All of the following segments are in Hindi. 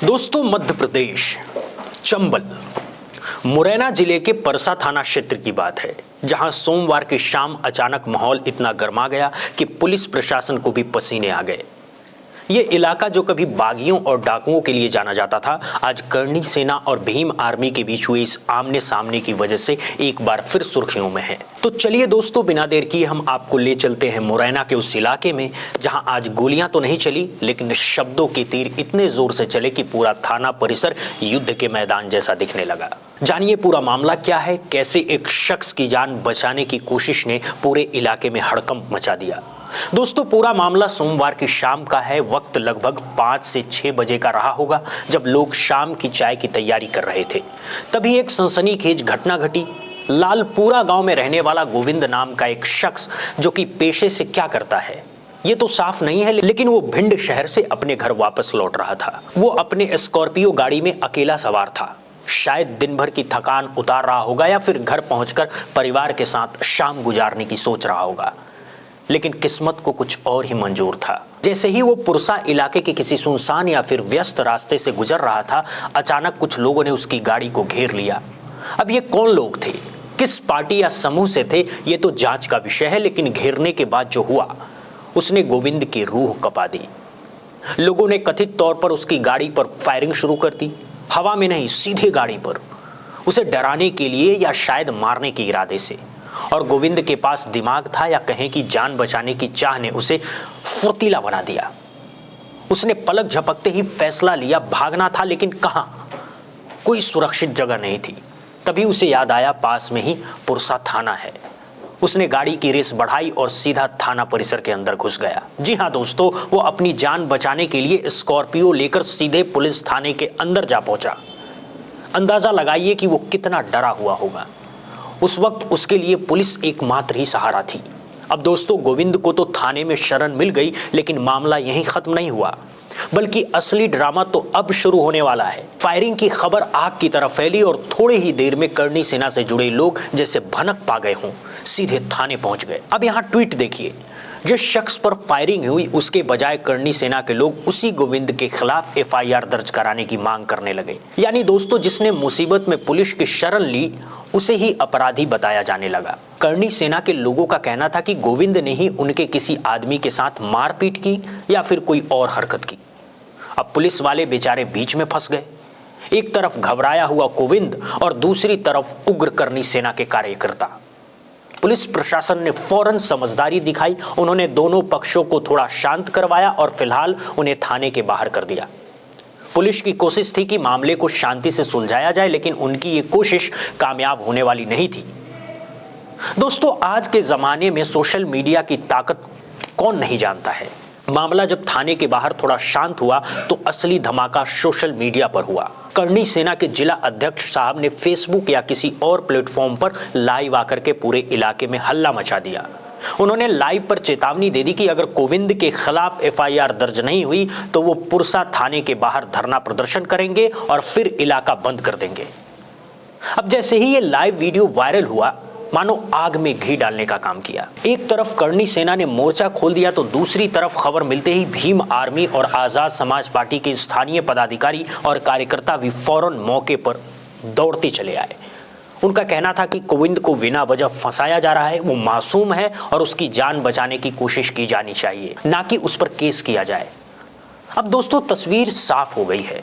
दोस्तों, मध्य प्रदेश चंबल मुरैना जिले के परसा थाना क्षेत्र की बात है, जहां सोमवार की शाम अचानक माहौल इतना गर्मा गया कि पुलिस प्रशासन को भी पसीने आ गए। ये इलाका जो कभी बागियों और डाकुओं के लिए जाना जाता था, आज करनी सेना और भीम आर्मी के बीच हुए इस आमने सामने की वजह से एक बार फिर सुर्खियों में है। तो चलिए दोस्तों, बिना देर किए हम आपको ले चलते हैं मुरैना के उस इलाके में, जहां आज गोलियां तो नहीं चली, लेकिन शब्दों के तीर इतने जोर से चले कि पूरा थाना परिसर युद्ध के मैदान जैसा दिखने लगा। जानिए पूरा मामला क्या है, कैसे एक शख्स की जान बचाने की कोशिश ने पूरे इलाके में हड़कंप मचा दिया। दोस्तों, पूरा मामला सोमवार की शाम का है। वक्त लगभग 5 से 6 बजे का रहा होगा, जब लोग शाम की चाय की तैयारी कर रहे थे। तभी एक सनसनीखेज घटना घटी। लालपुरा गांव में रहने वाला गोविंद नाम का एक शख्स, जो कि पेशे से क्या करता है ये तो साफ नहीं है, लेकिन वो भिंड शहर से अपने घर वापस लौट रहा था। वो अपने स्कॉर्पियो गाड़ी में अकेला सवार था। शायद दिन भर की थकान उतार रहा होगा या फिर घर पहुंचकर परिवार के साथ शाम गुजारने की सोच रहा होगा। लेकिन किस्मत को कुछ और ही मंजूर था। जैसे ही वो पुरसा इलाके के किसी सुनसान या फिर व्यस्त रास्ते से गुजर रहा था, अचानक कुछ लोगों ने उसकी गाड़ी को घेर लिया। अब ये कौन लोग थे, किस पार्टी या समूह से थे, ये तो जांच का विषय है, लेकिन घेरने के बाद जो हुआ उसने गोविंद की रूह कपा दी। लोगों ने कथित तौर पर उसकी गाड़ी पर फायरिंग शुरू कर दी। हवा में नहीं, सीधे गाड़ी पर, उसे डराने के लिए या शायद मारने के इरादे से। और गोविंद के पास दिमाग था या कहें कि जान बचाने की चाह ने उसे फुर्तीला बना दिया। उसने पलक झपकते ही फैसला लिया, भागना था, लेकिन कहां? कोई सुरक्षित जगह नहीं थी। तभी उसे याद आया, पास में ही पुरसा थाना है। उसने गाड़ी की रेस बढ़ाई और सीधा थाना परिसर के अंदर घुस गया। जी हां दोस्तों, वो अपनी जान बचाने के लिए स्कॉर्पियो लेकर सीधे पुलिस थाने के अंदर जा पहुंचा। अंदाजा लगाइए कि वो कितना डरा हुआ होगा। उस वक्त उसके लिए पुलिस एकमात्र ही सहारा थी। अब दोस्तों, गोविंद को तो थाने में शरण मिल गई, लेकिन मामला यहीं खत्म नहीं हुआ, बल्कि असली ड्रामा तो अब शुरू होने वाला है। फायरिंग की खबर आग की तरह फैली और थोड़े ही देर में करनी सेना से जुड़े लोग जैसे भनक पा गए हों, सीधे थाने पहुंच गए। अब यहाँ ट्वीट देखिए, जिस शख्स पर फायरिंग हुई उसके बजाय करनी सेना के लोग उसी गोविंद के खिलाफ एफआईआर दर्ज कराने की मांग करने लगे। यानी दोस्तों, जिसने मुसीबत में पुलिस की शरण ली उसे ही अपराधी बताया जाने लगा। करनी सेना के लोगों का कहना था कि गोविंद ने ही उनके किसी आदमी के साथ मारपीट की या फिर कोई और हरकत की। अब पुलिस वाले बेचारे बीच में फंस गए। एक तरफ घबराया हुआ गोविंद और दूसरी तरफ उग्र करनी सेना के कार्यकर्ता। पुलिस प्रशासन ने फौरन समझदारी दिखाई। उन्होंने दोनों पक्षों को थोड़ा शांत करवाया और फिलहाल उन्हें थाने के बाहर कर दिया। पुलिस की कोशिश थी कि मामले को शांति से सुलझाया जाए, लेकिन उनकी ये कोशिश कामयाब होने वाली नहीं थी। दोस्तों, आज के जमाने में सोशल मीडिया की ताकत कौन नहीं जानता है। मामला जब थाने के बाहर थोड़ा शांत हुआ तो असली धमाका सोशल मीडिया पर हुआ। करनी सेना के जिला अध्यक्ष साहब ने फेसबुक या किसी और प्लेटफॉर्म पर लाइव आकर के पूरे इलाके में हल्ला मचा दिया। उन्होंने लाइव पर चेतावनी दे दी कि अगर गोविंद के खिलाफ एफआईआर दर्ज नहीं हुई तो वो पुरसा थाने के बाहर धरना प्रदर्शन करेंगे और फिर इलाका बंद कर देंगे। अब जैसे ही ये लाइव वीडियो वायरल हुआ, मानो आग में घी डालने का काम किया। एक तरफ करनी सेना ने मोर्चा खोल दिया तो दूसरी तरफ खबर मिलते ही भीम आर्मी और आजाद समाज पार्टी के स्थानीय पदाधिकारी और कार्यकर्ता भी फौरन मौके पर दौड़ते चले आए। उनका कहना था कि गोविंद को बिना वजह फंसाया जा रहा है, वो मासूम है और उसकी जान बचाने की कोशिश की जानी चाहिए, ना कि उस पर केस किया जाए। अब दोस्तों, तस्वीर साफ हो गई है।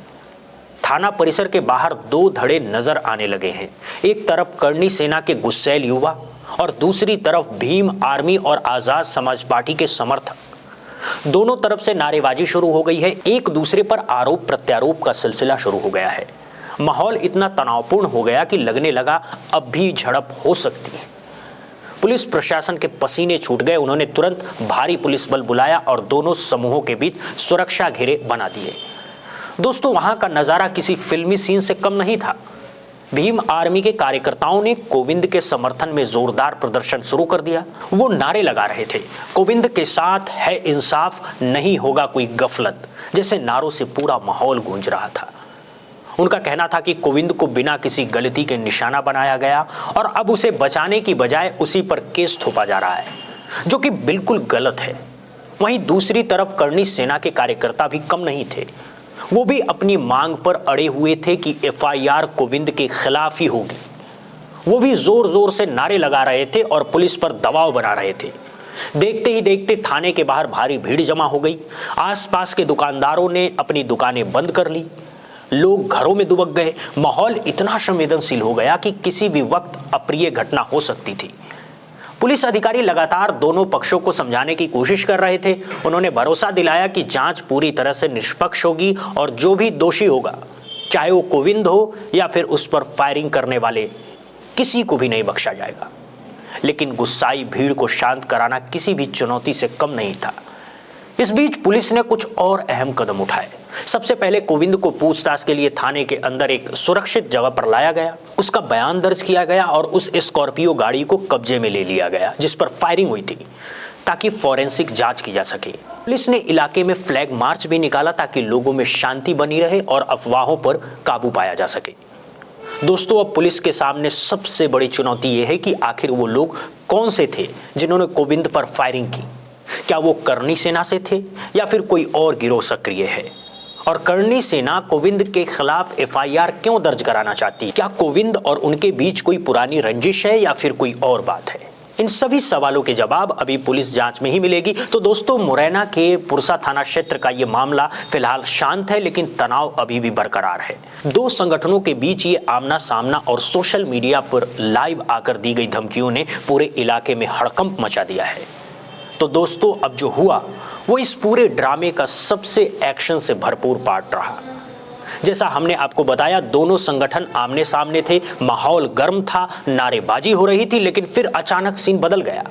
थाना परिसर के बाहर दो धड़े नजर आने लगे हैं। एक तरफ करनी सेना के गुस्सैल युवा और दूसरी तरफ भीम आर्मी और आजाद समाज पार्टी के समर्थक। दोनों तरफ से नारेबाजी शुरू हो गई है। एक दूसरे पर आरोप प्रत्यारोप का सिलसिला शुरू हो गया है। माहौल इतना तनावपूर्ण हो गया कि लगने लगा अब भी झड़प हो सकती है। पुलिस प्रशासन के पसीने छूट गए। उन्होंने तुरंत भारी पुलिस बल बुलाया और दोनों समूहों के बीच सुरक्षा घेरे बना दिए। दोस्तों, वहां का नजारा किसी फिल्मी सीन से कम नहीं था। भीम आर्मी के कार्यकर्ताओं ने गोविंद के समर्थन में जोरदार प्रदर्शन शुरू कर दिया। वो नारे लगा रहे थे, गोविंद के साथ है इंसाफ, नहीं होगा कोई गफलत, जैसे नारों से पूरा माहौल गूंज रहा था। उनका कहना था कि गोविंद को बिना किसी गलती के निशाना बनाया गया और अब उसे बचाने की बजाय उसी पर केस थोपा जा रहा है, जो कि बिल्कुल गलत है। वहीं दूसरी तरफ करनी सेना के कार्यकर्ता भी कम नहीं थे। वो भी अपनी मांग पर अड़े हुए थे कि एफआईआर गोविंद के खिलाफ ही होगी। वो भी जोर जोर से नारे लगा रहे थे और पुलिस पर दबाव बना रहे थे। देखते ही देखते थाने के बाहर भारी भीड़ जमा हो गई। आसपास के दुकानदारों ने अपनी दुकानें बंद कर ली, लोग घरों में दुबक गए। माहौल इतना संवेदनशील हो गया कि किसी भी वक्त अप्रिय घटना हो सकती थी। पुलिस अधिकारी लगातार दोनों पक्षों को समझाने की कोशिश कर रहे थे। उन्होंने भरोसा दिलाया कि जांच पूरी तरह से निष्पक्ष होगी और जो भी दोषी होगा, चाहे वो गोविंद हो या फिर उस पर फायरिंग करने वाले, किसी को भी नहीं बख्शा जाएगा। लेकिन गुस्साई भीड़ को शांत कराना किसी भी चुनौती से कम नहीं था। इस बीच पुलिस ने कुछ और अहम कदम उठाए। सबसे पहले गोविंद को पूछताछ के लिए थाने के अंदर एक सुरक्षित जगह पर लाया गया। उसका बयान दर्ज किया गया और उस स्कॉर्पियो गाड़ी को कब्जे में ले लिया गया जिस पर फायरिंग हुई थी, ताकि फॉरेंसिक जांच की जा सके। पुलिस ने इलाके में फ्लैग मार्च भी निकाला ताकि लोगों में शांति बनी रहे और अफवाहों पर काबू पाया जा सके। दोस्तों, अब पुलिस के सामने सबसे बड़ी चुनौती यह है कि आखिर वो लोग कौन से थे जिन्होंने गोविंद पर फायरिंग की। क्या वो करनी सेना से थे या फिर कोई और गिरोह सक्रिय है? और करनी सेना गोविंद के खिलाफ एफआईआर क्यों दर्ज कराना चाहती है? क्या गोविंद और उनके बीच कोई पुरानी रंजिश है या फिर कोई और बात है? इन सभी सवालों के जवाब अभी पुलिस जांच में ही मिलेगी। तो दोस्तों, मुरैना के पुरसा थाना क्षेत्र का ये मामला फिलहाल शांत है, लेकिन तनाव अभी भी बरकरार है। दो संगठनों के बीच ये आमना सामना और सोशल मीडिया पर लाइव आकर दी गई धमकियों ने पूरे इलाके में हड़कंप मचा दिया है। तो दोस्तों, अब जो हुआ वो इस पूरे ड्रामे का सबसे एक्शन से भरपूर पार्ट रहा। जैसा हमने आपको बताया, दोनों संगठन आमने सामने थे, माहौल गर्म था, नारेबाजी हो रही थी, लेकिन फिर अचानक सीन बदल गया।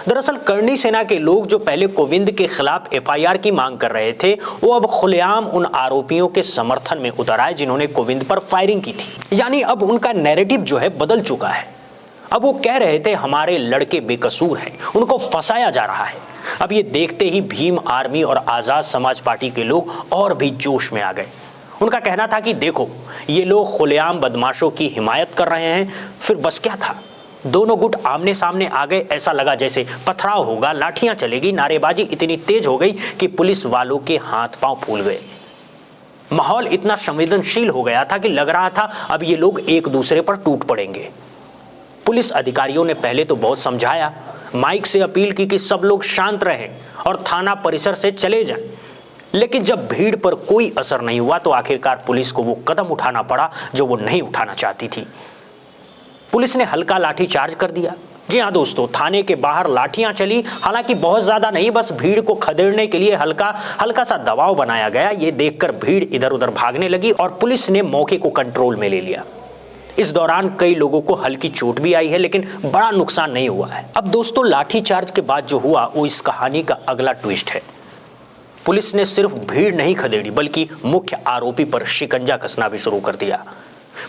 दरअसल करनी सेना के लोग जो पहले गोविंद के खिलाफ एफआईआर की मांग कर रहे थे, वो अब खुलेआम उन आरोपियों के समर्थन में उतर आए जिन्होंने गोविंद पर फायरिंग की थी। यानी अब उनका नैरेटिव जो है बदल चुका है। अब वो कह रहे थे हमारे लड़के बेकसूर हैं, उनको फंसाया जा रहा है। अब ये देखते ही भीम आर्मी और आजाद समाज पार्टी के लोग और भी जोश में आ गए। उनका कहना था कि देखो, ये लोग खुलेआम बदमाशों की हिमायत कर रहे हैं। फिर बस क्या था, दोनों गुट आमने सामने आ गए। ऐसा लगा जैसे पथराव होगा, लाठियां चलेगी। नारेबाजी इतनी तेज हो गई कि पुलिस वालों के हाथ पांव फूल गए। माहौल इतना संवेदनशील हो गया था कि लग रहा था अब ये लोग एक दूसरे पर टूट पड़ेंगे। पुलिस अधिकारियों ने पहले तो बहुत समझाया, माइक से अपील की कि सब लोग शांत रहें और थाना परिसर से चले जाएं। लेकिन जब भीड़ पर कोई असर नहीं हुआ तो आखिरकार पुलिस को वो कदम उठाना पड़ा जो वो नहीं उठाना चाहती थी। पुलिस ने हल्का लाठी चार्ज कर दिया। जी हाँ दोस्तों, थाने के बाहर लाठियां चली, हालांकि बहुत ज्यादा नहीं, बस भीड़ को खदेड़ने के लिए हल्का सा दबाव बनाया गया। ये देखकर भीड़ इधर उधर भागने लगी और पुलिस ने मौके को कंट्रोल में ले लिया। इस दौरान कई लोगों को हल्की चोट भी आई है, लेकिन बड़ा नुकसान नहीं हुआ है। अब दोस्तों, लाठीचार्ज के बाद जो हुआ वो इस कहानी का अगला ट्विस्ट है। पुलिस ने सिर्फ भीड़ नहीं खदेड़ी, बल्कि मुख्य आरोपी पर शिकंजा कसना भी शुरू कर दिया।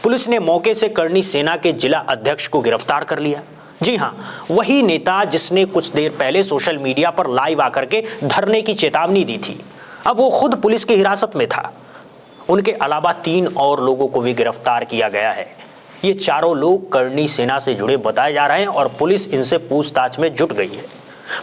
पुलिस ने मौके से करनी सेना के जिला अध्यक्ष को गिरफ्तार कर लिया। जी हाँ, वही नेता जिसने कुछ देर पहले सोशल मीडिया पर लाइव आकर के धरने की चेतावनी दी थी, अब वो खुद पुलिस की हिरासत में था। उनके अलावा 3 और लोगों को भी गिरफ्तार किया गया है। ये चारों लोग करनी सेना से जुड़े बताए जा रहे हैं और पुलिस इनसे पूछताछ में जुट गई है।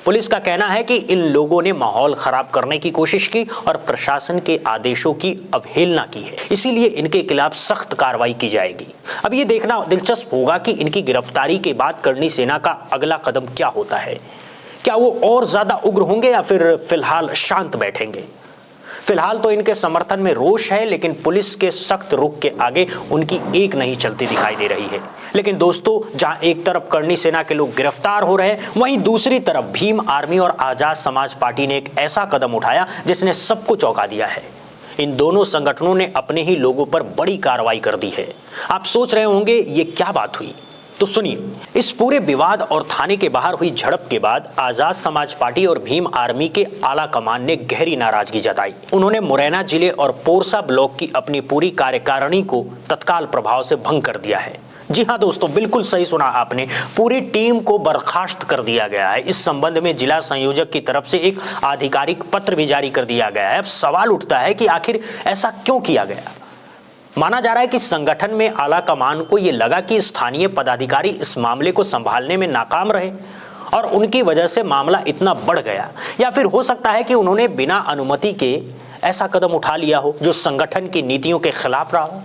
पुलिस का कहना है कि इन लोगों ने माहौल खराब करने की कोशिश की और प्रशासन के आदेशों की अवहेलना की है, इसीलिए इनके खिलाफ सख्त कार्रवाई की जाएगी। अब ये देखना दिलचस्प होगा कि इनकी गिरफ्तारी के बाद करनी सेना का अगला कदम क्या होता है। क्या वो और ज्यादा उग्र होंगे या फिर फिलहाल शांत बैठेंगे? फिलहाल तो इनके समर्थन में रोष है, लेकिन पुलिस के सख्त रुख के आगे उनकी एक नहीं चलती दिखाई दे रही है। लेकिन दोस्तों, जहां एक तरफ करनी सेना के लोग गिरफ्तार हो रहे हैं, वहीं दूसरी तरफ भीम आर्मी और आजाद समाज पार्टी ने एक ऐसा कदम उठाया जिसने सबको चौंका दिया है। इन दोनों संगठनों ने अपने ही लोगों पर बड़ी कार्रवाई कर दी है। आप सोच रहे होंगे ये क्या बात हुई, तो सुनिए। इस पूरे विवाद और थाने के बाहर हुई झड़प के बाद आजाद समाज पार्टी और भीम आर्मी के आला कमान ने गहरी नाराजगी जताई। उन्होंने मुरैना जिले और पोरसा ब्लॉक की अपनी पूरी कार्यकारिणी को तत्काल प्रभाव से भंग कर दिया है। जी हाँ दोस्तों, बिल्कुल सही सुना आपने, पूरी टीम को बर्खास्त कर दिया गया है। इस संबंध में जिला संयोजक की तरफ से एक आधिकारिक पत्र भी जारी कर दिया गया है। अब सवाल उठता है कि आखिर ऐसा क्यों किया गया। माना जा रहा है कि संगठन में आला कमान को यह लगा कि स्थानीय पदाधिकारी इस मामले को संभालने में नाकाम रहे और उनकी वजह से मामला इतना बढ़ गया, या फिर हो सकता है कि उन्होंने बिना अनुमति के ऐसा कदम उठा लिया हो जो संगठन की नीतियों के खिलाफ रहा हो।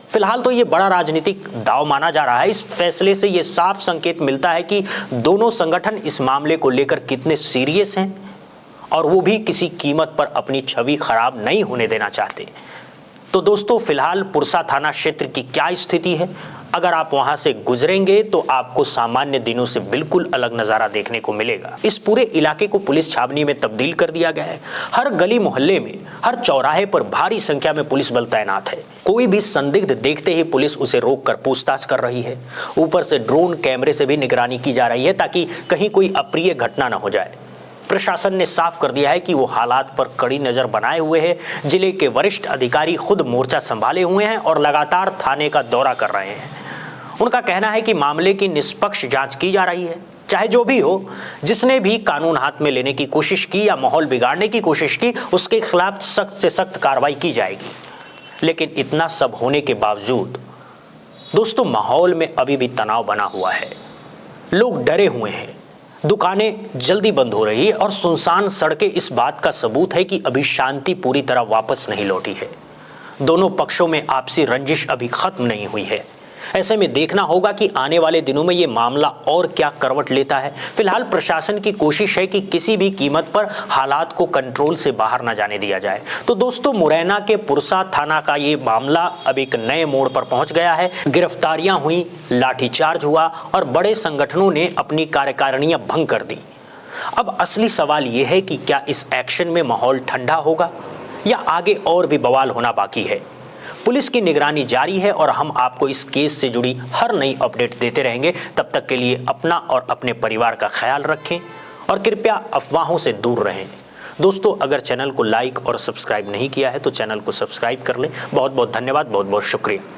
फिलहाल तो ये बड़ा राजनीतिक दांव माना जा रहा है। इस फैसले से ये साफ संकेत मिलता है कि दोनों संगठन इस मामले को लेकर कितने सीरियस हैं और वो भी किसी कीमत पर अपनी छवि खराब नहीं होने देना चाहते। तो दोस्तों, फिलहाल पुरसा थाना क्षेत्र की क्या स्थिति है, अगर आप वहां से गुजरेंगे तो आपको सामान्य दिनों से बिल्कुल अलग नजारा देखने को मिलेगा। इस पूरे इलाके को पुलिस छावनी में तब्दील कर दिया गया है। हर गली मोहल्ले में, हर चौराहे पर भारी संख्या में पुलिस बल तैनात है। कोई भी संदिग्ध देखते ही पुलिस उसे रोककर पूछताछ कर रही है। ऊपर से ड्रोन कैमरे से भी निगरानी की जा रही है ताकि कहीं कोई अप्रिय घटना न हो जाए। प्रशासन ने साफ कर दिया है कि वो हालात पर कड़ी नजर बनाए हुए है। जिले के वरिष्ठ अधिकारी खुद मोर्चा संभाले हुए हैं और लगातार थाने का दौरा कर रहे हैं। उनका कहना है कि मामले की निष्पक्ष जांच की जा रही है। चाहे जो भी हो, जिसने भी कानून हाथ में लेने की कोशिश की या माहौल बिगाड़ने की कोशिश की, उसके खिलाफ सख्त से सख्त कार्रवाई की जाएगी। लेकिन इतना सब होने के बावजूद दोस्तों, माहौल में अभी भी तनाव बना हुआ है। लोग डरे हुए हैं, दुकानें जल्दी बंद हो रही है और सुनसान सड़कें इस बात का सबूत है कि अभी शांति पूरी तरह वापस नहीं लौटी है। दोनों पक्षों में आपसी रंजिश अभी खत्म नहीं हुई है। ऐसे में देखना होगा कि आने वाले दिनों में ये मामला और क्या करवट लेता है। फिलहाल प्रशासन की कोशिश है कि किसी भी कीमत पर हालात को कंट्रोल से बाहर न जाने दिया जाए। तो दोस्तों, मुरैना के पुरसा थाना का ये मामला अब एक नए मोड़ पर पहुंच गया है। गिरफ्तारियां हुई, लाठीचार्ज हुआ और बड़े संगठनों ने अपनी कार्यकारिणियां भंग कर दी। अब असली सवाल ये है कि क्या इस एक्शन में माहौल ठंडा होगा या आगे और भी बवाल होना बाकी है। पुलिस की निगरानी जारी है और हम आपको इस केस से जुड़ी हर नई अपडेट देते रहेंगे। तब तक के लिए अपना और अपने परिवार का ख्याल रखें और कृपया अफवाहों से दूर रहें। दोस्तों, अगर चैनल को लाइक और सब्सक्राइब नहीं किया है तो चैनल को सब्सक्राइब कर लें। बहुत बहुत धन्यवाद, बहुत बहुत शुक्रिया।